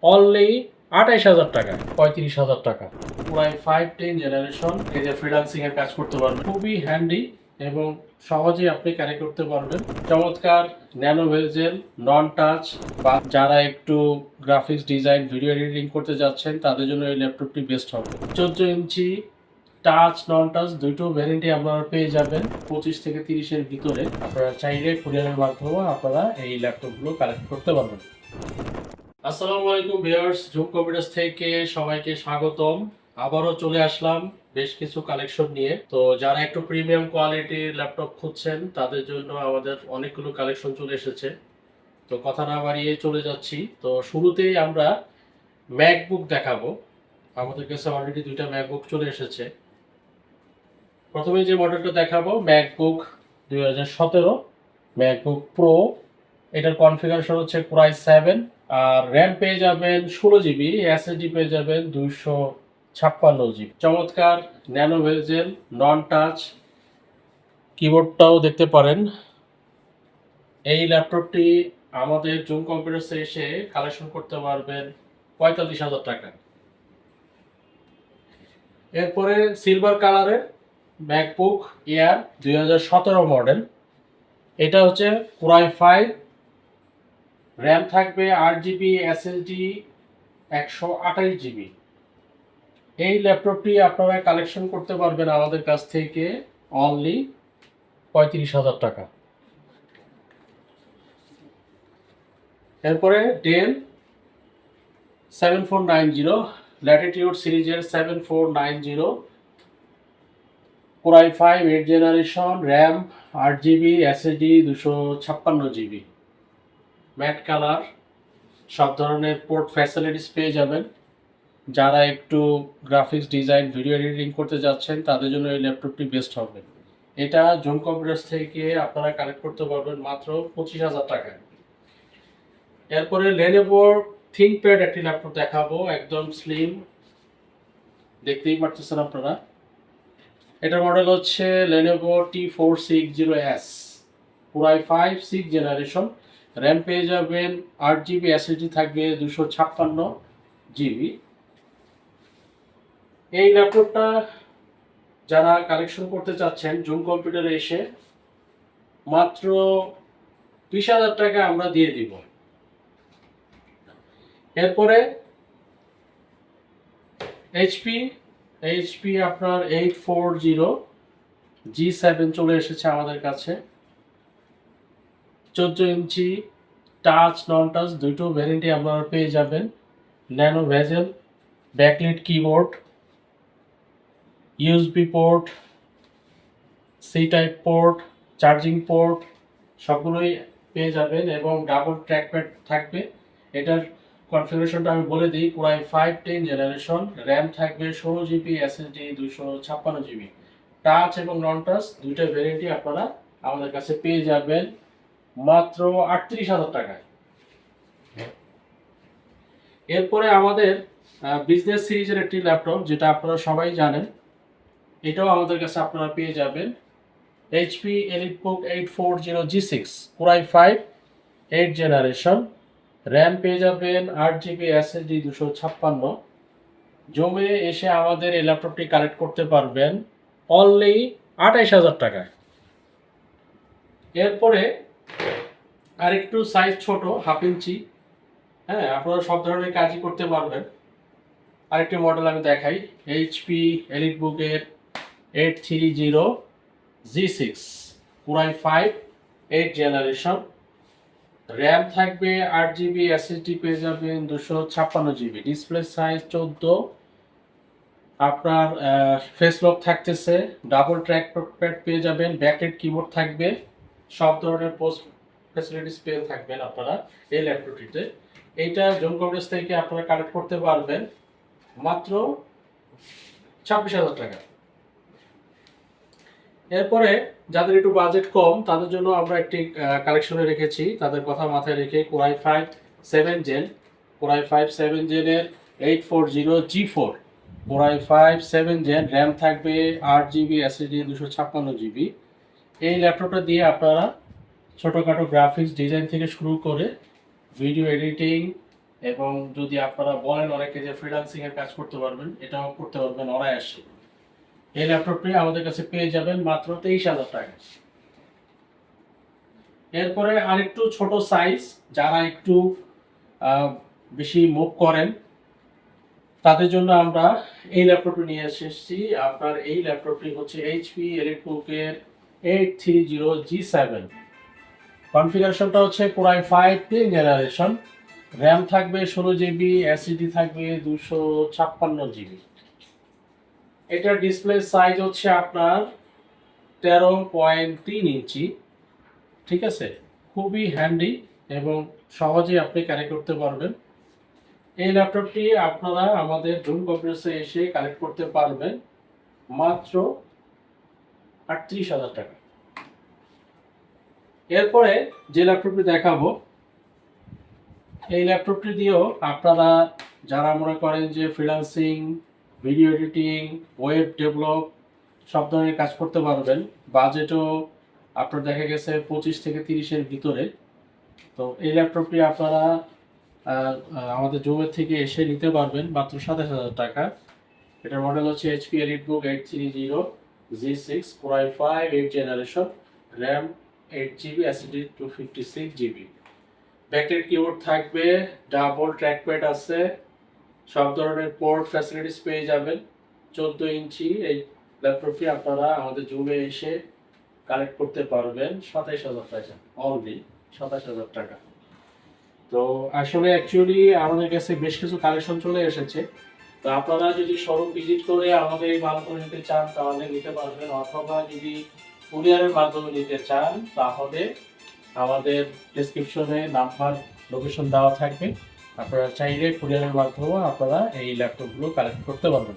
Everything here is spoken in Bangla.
অনলি ২৮,০০০ টাকা, ৩৫,০০০ টাকা। পুরাই 510 জেনারেশন। এই যে ফ্রিল্যান্সিং এর কাজ করতে পারবেন, খুবই হ্যান্ডি এবং সহজেই আপনি ক্যারি করতে পারবেন। চমৎকার ন্যানো ভেজেল, নন টাচ, বা যারা একটু গ্রাফিক্স ডিজাইন, ভিডিও এডিটিং করতে যাচ্ছেন তাদের জন্য এই ল্যাপটপটি বেস্ট হবে। 14 ইঞ্চি টাচ, নন টাচ দুটো ভ্যারিয়েন্টই আপনারা পেয়ে যাবেন 25 থেকে 30 এর ভিতরে। আপনারা চাইলে কুরিয়ারের মাধ্যমে আপনারা এই ল্যাপটপগুলো কালেক্ট করতে পারবেন। আসসালামু আলাইকুম ভিউয়ার্স, জুম কম্পিউটার্স থেকে সবাইকে স্বাগতম। আবারও চলে আসলাম বেশ কিছু কালেকশন নিয়ে। তো যারা একটু প্রিমিয়াম কোয়ালিটির ল্যাপটপ খুঁজছেন তাদের জন্য আমাদের অনেকগুলো কালেকশন চলে এসেছে। তো কথা না বাড়িয়ে চলে যাচ্ছি। তো শুরুতেই আমরা ম্যাকবুক দেখাবো। আমাদের কাছে অলরেডি দুইটা ম্যাকবুক চলে এসেছে। প্রথমে যে মডেলটা দেখাবো ম্যাকবুক 2017 ম্যাকবুক প্রো। এটার কনফিগারেশন হচ্ছে কোরাই 7, আর র্যাম পেয়ে যাবেন 16 জিবি, এসএসডি পেয়ে যাবেন 256 জিবি। চমৎকার ন্যানো ভেজেল, নন টাচ কিবোর্ডটাও দেখতে পারেন। এই ল্যাপটপটি আমাদের জুম কম্পিউটার্সে এসে কালেকশন করতে পারবেন 45,000 টাকা। এরপরে সিলভার কালারের ম্যাকবুক এয়ার 2017 মডেল। এটা হচ্ছে কোরাই 5, র্যাম থাকবে 8 জিবি, এসএসডি 128 জিবি। এই ল্যাপটপটি আপনারা কালেকশন করতে পারবেন আমাদের কাছ থেকে অনলি 35,000 টাকা। এরপরে ডেল 7490, ল্যাটিটিউড সিরিজের 7490, core i 5 8 generation, RAM 8 GB, SSD 256 GB. Matte colour, সব ধরনের পোর্ট ফ্যাসিলিটিস পেয়ে যাবেন। যারা একটু গ্রাফিক্স ডিজাইন, ভিডিও এডিটিং করতে যাচ্ছেন তাদের জন্য এই ল্যাপটপটি বেস্ট হবে। এটা জুম কম্পিউটার্স থেকে আপনারা কালেক্ট করতে পারবেন মাত্র 25,000 টাকায়। এরপরে লেনোভো থিংকপ্যাড একটি ল্যাপটপ দেখাবো, একদম স্লিম, দেখতেই পারতেছেন আপনারা। এটার মডেল হচ্ছে লেনোভো T460S, পুরাই 5 6 জেনারেশন, র্যাম পেয়ে যাবেন 8 জিবি, এসএসডি থাকবে 256 জিবি। এই ল্যাপটপটা যারা কালেকশন করতে চাচ্ছেন জুম কম্পিউটারে এসে মাত্র 20,000 টাকা আমরা দিয়ে দিব। এরপরে এইচপি এইচপি আপনার 840G7 চলে এসেছে আমাদের কাছে। 14 ইঞ্চি টাচ, নন টাচ দুটো ভ্যারিয়েন্টই আপনারা পেয়ে যাবেন। Nano bezel, backlit keyboard, USB port, C type port, charging port সবগুলোই পেয়ে যাবেন এবং ডাবল ট্র্যাকপ্যাড থাকবে। এটার কনফিগারেশনটা আমি বলে দিই, পুরাই 510 জেনারেশন, র্যাম থাকবে 16 জিবি, এসএসডি 256 জিবি। টাচ এবং নন টাচ দুইটা ভ্যারিয়েন্টই আপনারা আমাদের কাছে পেয়ে যাবেন মাত্র 38,000 টাকায়। এরপরে আমাদের বিজনেস সিরিজের একটি ল্যাপটপ, যেটা আপনারা সবাই জানেন, এটাও আমাদের কাছে আপনারা পেয়ে যাবেন। HP EliteBook 840G6, core i 5 8 generation, RAM পেয়ে যাবেন 8 জিবি, এসএসডি 256। জমে এসে আমাদের এই ল্যাপটপটি কালেক্ট করতে পারবেন অনলি 28,000 টাকায়। এরপরে আরেকটু সাইজ ছোট, 1/2 ইঞ্চি, হ্যাঁ আপনারা সব ধরনের কাজই করতে পারবেন। আরেকটি মডেল আমি দেখাই, HP EliteBook এর 830G6, কোরাই 5 8 জেনারেশন, র্যাম থাকবে 8 জিবি, এসএসডি পেয়ে যাবেন 256 জিবি, ডিসপ্লে সাইজ 14, আপনার ফেস লক থাকতেছে, ডাবল ট্র্যাক প্যাড পেয়ে যাবেন, ব্যাকলাইট কিবোর্ড থাকবে, সব ধরনের পোস্ট ফ্যাসিলিটিস পেয়ে থাকবেন আপনারা এই ল্যাপটপটিতে। এইটা জুম কম্পিউটার্স থেকে আপনারা কালেক্ট করতে পারবেন মাত্র 26,000 টাকা। এরপরে যাদের একটু বাজেট কম তাদের জন্য আমরা একটি কালেকশনে রেখেছি, তাদের কথা মাথায় রেখে কোরাই 5 7 জেন, কোরাই 5 7 জেনের 840G4, কোরাই 5 7 জেন, র্যাম থাকবে 8 জিবি, এসএসডি 256 জিবি। এই ল্যাপটপটা দিয়ে আপনারা ছোটোখাটো গ্রাফিক্স ডিজাইন থেকে শুরু করে ভিডিও এডিটিং, এবং যদি আপনারা বলেন অনেকে যে ফ্রিল্যান্সিং এর কাজ করতে পারবেন, এটাও করতে পারবেন অনায়াসে। এই ল্যাপটপটি আমাদের কাছে পেয়ে যাবেন মাত্র 23,000 টাকা। এরপরে আরেকটু ছোট সাইজ, যারা একটু বেশি মুভ করেন তাদের জন্য আমরা এই ল্যাপটপটি নিয়ে এসেছি। আপনার এই ল্যাপটপটি হচ্ছে এইচপি এলিটবুকের 830G7। কনফিগারেশনটা হচ্ছে পুরাই 5th জেনারেশন। র্যাম থাকবে 16 GB, এসএসডি থাকবে 256 GB। এটার ডিসপ্লে সাইজ হচ্ছে আপনার 13.3 ইঞ্চি। ঠিক আছে, খুবই হ্যান্ডি এবং সহজেই আপনি ক্যারি করতে পারবেন। এই ল্যাপটপটি আপনারা আমাদের জুম কমপ্লেক্সে এসে কালেক্ট করতে পারবেন মাত্র 38,000 টাকা। এরপরে যে ল্যাপটপটি দেখাবো, এই ল্যাপটপটি দিয়েও আপনারা যারা মনে করেন যে freelancing, video editing, web develop সব ধরনের কাজ করতে পারবেন, বাজেটও আপনার দেখা গেছে 25 থেকে 30-এর ভিতরে, তো এই ল্যাপটপটি আপনারা আমাদের জুমের থেকে এসে নিতে পারবেন মাত্র 27,000 টাকা। এটার মডেল হচ্ছে HP EliteBook 830G6, Core i5 8th generation, RAM 8 GB, SSD 256 GB। Backlight keyboard থাকবে, ডাবল ট্র্যাকপ্যাড আছে, সব ধরনের পোর্ট ফ্যাসিলিটিস পেয়ে যাবেন। 14 ইঞ্চি এই ল্যাপটপটি আপনারা আমাদের জুমে এসে কালেক্ট করতে পারবেন 27,000 টাকা, অনলি 27,000 টাকা। তো আসলে অ্যাকচুয়ালি আমাদের কাছে বেশ কিছু কালেকশন চলে এসেছে, তো আপনারা যদি শোরুম ভিজিট করে আমাদের এই মালগুলো নিতে চান তাহলে নিতে পারবেন, অথবা যদি কুরিয়ারের মাধ্যমে নিতে চান তাহলে আমাদের ডেসক্রিপশনে নাম্বার, লোকেশন দেওয়া থাকবে। আপনারা চাইলে কুরিয়ারের মাধ্যমে আপনারা এই ল্যাপটপগুলো কালেক্ট করতে পারবেন।